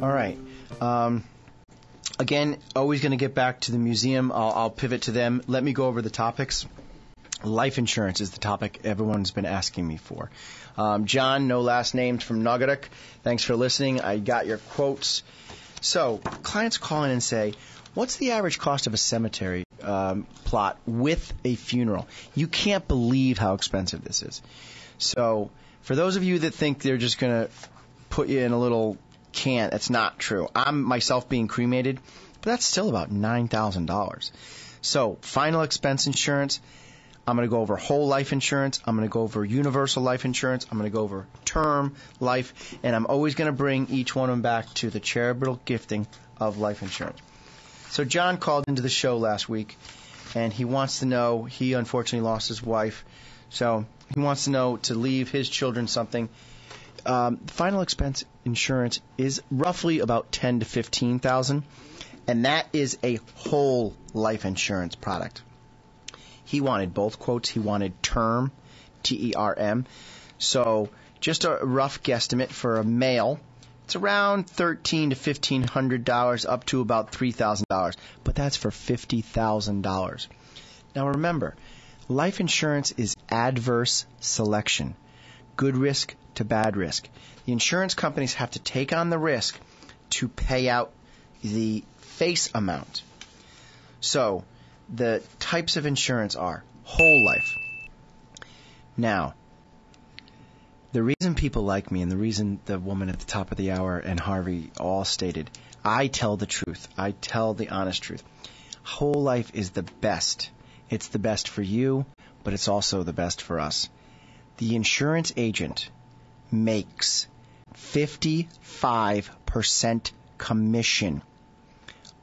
All right. Again, always going to get back to the museum. I'll pivot to them. Let me go over the topics. Life insurance is the topic everyone's been asking me for. John, no last names from Nuggetuk. Thanks for listening. I got your quotes. So, clients call in and say, what's the average cost of a cemetery plot with a funeral? You can't believe how expensive this is. So, for those of you that think they're just going to put you in a little can, that's not true. I'm myself being cremated, but that's still about $9,000. So, final expense insurance, I'm going to go over whole life insurance, I'm going to go over universal life insurance, I'm going to go over term life, and I'm always going to bring each one of them back to the charitable gifting of life insurance. So John called into the show last week, and he wants to know, he unfortunately lost his wife, so he wants to know to leave his children something. Final expense insurance is roughly about $10,000 to $15,000, and that is a whole life insurance product. He wanted both quotes. He wanted term, T-E-R-M. So just a rough guesstimate for a male, it's around $1,300 to $1,500, up to about $3,000, but that's for $50,000. Now remember, life insurance is adverse selection, good risk to bad risk. The insurance companies have to take on the risk to pay out the face amount. So the types of insurance are whole life. Now, the reason people like me and the reason the woman at the top of the hour and Harvey all stated, I tell the truth. I tell the honest truth. Whole life is the best. It's the best for you, but it's also the best for us. The insurance agent makes 55% commission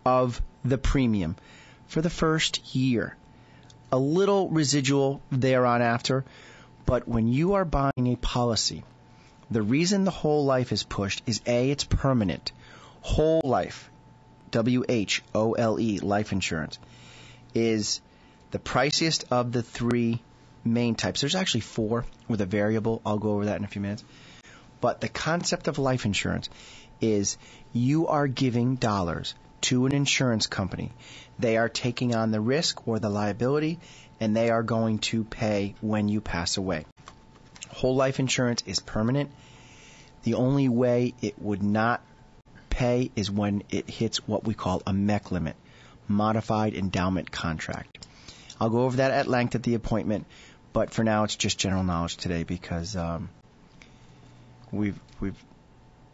of the premium for the first year. A little residual thereon after, but when you are buying a policy, the reason the whole life is pushed is A, it's permanent. Whole life, W-H-O-L-E, life insurance, is the priciest of the three main types. There's actually four with a variable. I'll go over that in a few minutes. But the concept of life insurance is you are giving dollars to an insurance company. They are taking on the risk or the liability, and they are going to pay when you pass away. Whole life insurance is permanent. The only way it would not pay is when it hits what we call a MEC limit, modified endowment contract. I'll go over that at length at the appointment, but for now it's just general knowledge today because we've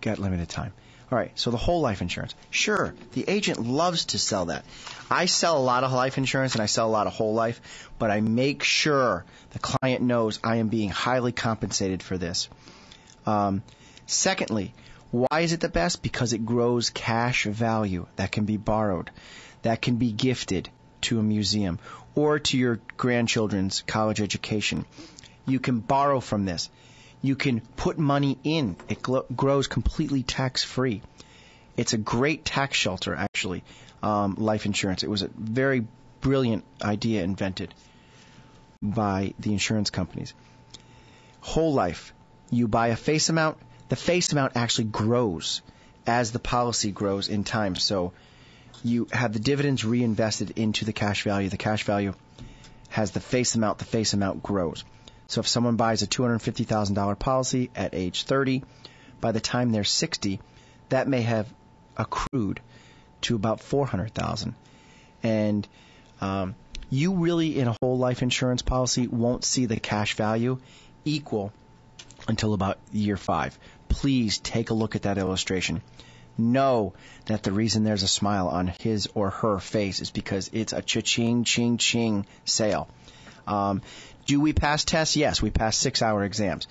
got limited time. All right, so the whole life insurance. Sure, the agent loves to sell that. I sell a lot of life insurance and I sell a lot of whole life, but I make sure the client knows I am being highly compensated for this. Secondly, why is it the best? Because it grows cash value that can be borrowed, that can be gifted to a museum or to your grandchildren's college education. You can borrow from this. You can put money in. It grows completely tax-free. It's a great tax shelter, actually, life insurance. It was a very brilliant idea invented by the insurance companies. Whole life. You buy a face amount. The face amount actually grows as the policy grows in time. So you have the dividends reinvested into the cash value. The cash value has the face amount. The face amount grows. So if someone buys a $250,000 policy at age 30, by the time they're 60, that may have accrued to about $400,000. And you really, in a whole life insurance policy, won't see the cash value equal until about year 5. Please take a look at that illustration. Know that the reason there's a smile on his or her face is because it's a cha-ching, ching, ching sale. Do we pass tests? Yes, we pass 6-hour exams.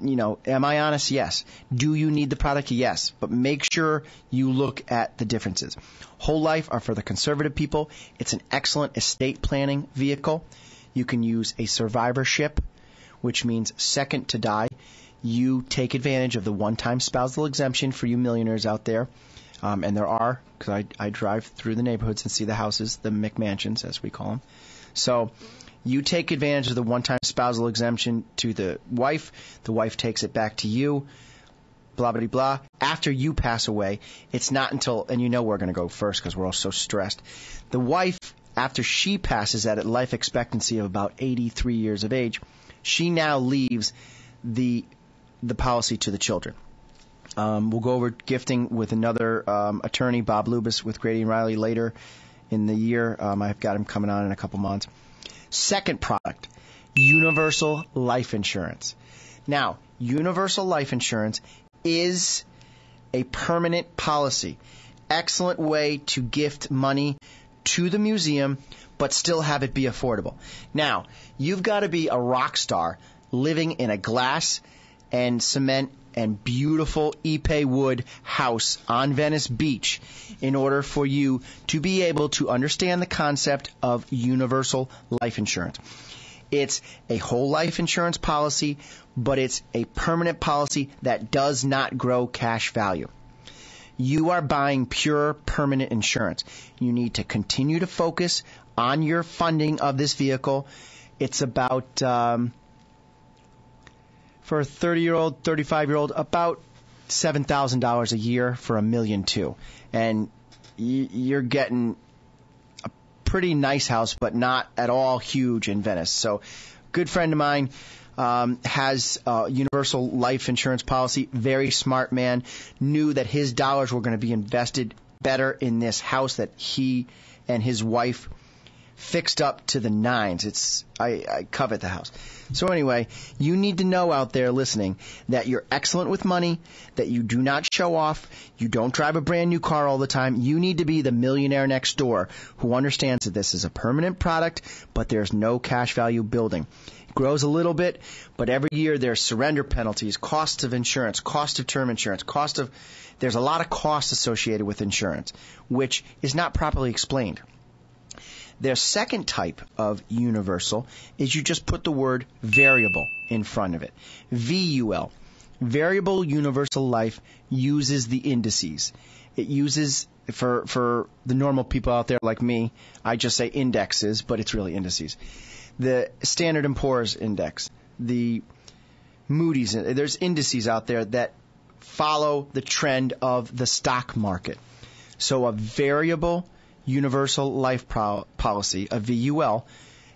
You know, am I honest? Yes. Do you need the product? Yes. But make sure you look at the differences. Whole life are for the conservative people. It's an excellent estate planning vehicle. You can use a survivorship, which means second to die. You take advantage of the one-time spousal exemption for you millionaires out there. And there are, because I drive through the neighborhoods and see the houses, the McMansions, as we call them. So you take advantage of the one-time spousal exemption to the wife. The wife takes it back to you. blah, blah, blah. After you pass away, it's not until, and you know we're going to go first because we're all so stressed. The wife, after she passes at a life expectancy of about 83 years of age, she now leaves the policy to the children. We'll go over gifting with another attorney, Bob Lubis, with Grady and Riley later in the year. I've got him coming on in a couple months. Second product, universal life insurance. Now, universal life insurance is a permanent policy. Excellent way to gift money to the museum, but still have it be affordable. Now, you've got to be a rock star living in a glass and cement and beautiful Ipe wood house on Venice Beach in order for you to be able to understand the concept of universal life insurance. It's a whole life insurance policy, but it's a permanent policy that does not grow cash value. You are buying pure permanent insurance. You need to continue to focus on your funding of this vehicle. It's about, for a 30-year-old, 35-year-old, about $7,000 a year for $1.2 million. And you're getting a pretty nice house, but not at all huge in Venice. So, good friend of mine has a universal life insurance policy. Very smart man. Knew that his dollars were going to be invested better in this house that he and his wife fixed up to the nines. I covet the house. So anyway, you need to know out there listening that you're excellent with money, that you do not show off, you don't drive a brand new car all the time. You need to be the millionaire next door who understands that this is a permanent product, but there's no cash value building. It grows a little bit, but every year there's surrender penalties, costs of insurance, cost of term insurance, there's a lot of costs associated with insurance, which is not properly explained. Their second type of universal is you just put the word variable in front of it. VUL. Variable Universal Life uses the indices. It uses, for the normal people out there like me, I just say indexes, but it's really indices. The Standard & Poor's index, the Moody's, there's indices out there that follow the trend of the stock market. So a variable universal life policy, a VUL,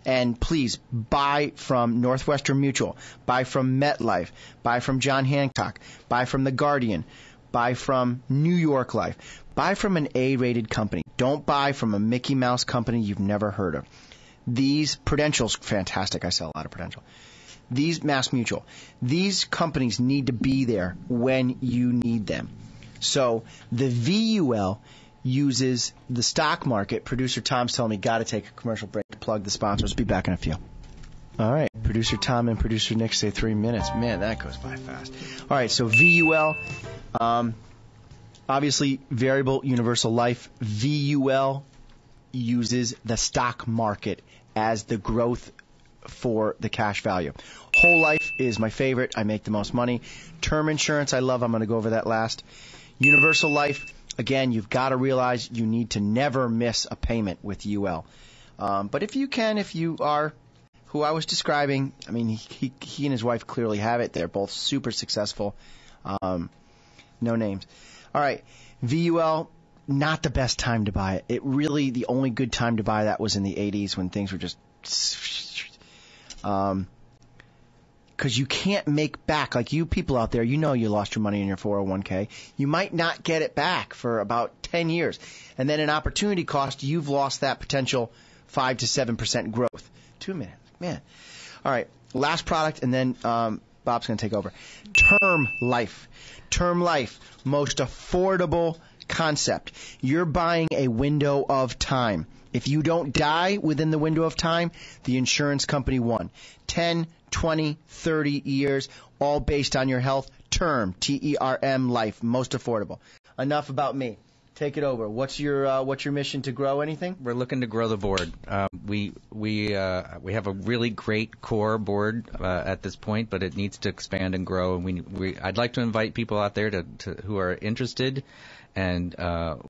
and please buy from Northwestern Mutual, buy from MetLife, buy from John Hancock, buy from The Guardian, buy from New York Life, buy from an A-rated company. Don't buy from a Mickey Mouse company you've never heard of. These Prudential's fantastic. I sell a lot of Prudential. These Mass Mutual. These companies need to be there when you need them. So the VUL uses the stock market. Producer Tom's telling me got to take a commercial break to plug the sponsors. Be back in a few. All right. Producer Tom and Producer Nick say 3 minutes. Man, that goes by fast. All right. So VUL, obviously variable universal life. VUL uses the stock market as the growth for the cash value. Whole life is my favorite. I make the most money. Term insurance I love. I'm going to go over that last. Universal life. Again, you've got to realize you need to never miss a payment with UL. But if you can, if you are who I was describing, I mean, he and his wife clearly have it. They're both super successful. No names. All right. VUL, not the best time to buy it. It really, the only good time to buy that was in the 80s when things were just... because you can't make back, like you people out there, you know you lost your money in your 401k. You might not get it back for about 10 years. And then an opportunity cost, you've lost that potential 5 to 7% growth. 2 minutes. Man. All right. Last product, and then Bob's going to take over. Term life. Term life. Most affordable concept. You're buying a window of time. If you don't die within the window of time, the insurance company won. 10, 20, 30 years, all based on your health. Term, T-E-R-M, life, most affordable. Enough about me. Take it over. What's your mission to grow anything? We're looking to grow the board. We have a really great core board at this point, but it needs to expand and grow. And I'd like to invite people out there who are interested and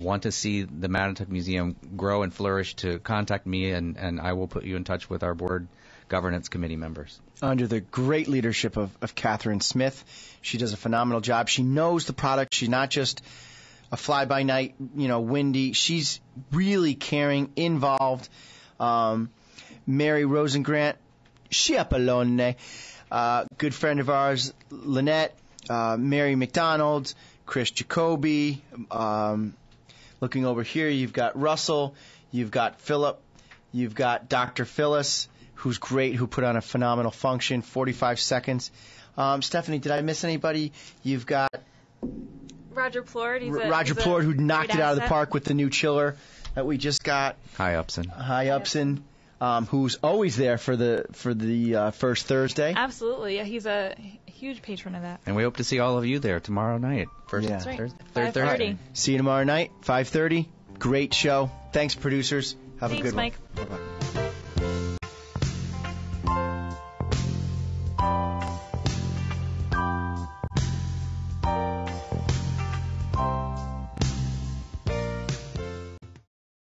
want to see the Mattituck Museum grow and flourish to contact me, and I will put you in touch with our board governance committee members. Under the great leadership of Catherine Smith. She does a phenomenal job. She knows the product. She's not just a fly-by-night, windy. She's really caring, involved. Mary Rosengrant, Schiappellone, good friend of ours, Lynette, Mary McDonald, Chris Jacoby. Looking over here, you've got Russell, you've got Philip, you've got Dr. Phyllis, who's great, who put on a phenomenal function, 45 seconds. Stephanie, did I miss anybody? You've got Roger Plord. Roger Plord, who knocked it out of the park with the new chiller that we just got. Hi, Upson. Who's always there for the first Thursday. Absolutely. Yeah, he's a huge patron of that. And we hope to see all of you there tomorrow night. That's right. Third Thursday. See you tomorrow night, 5:30. Great show. Thanks, producers. Have Thanks, a good Mike. one. Bye-bye.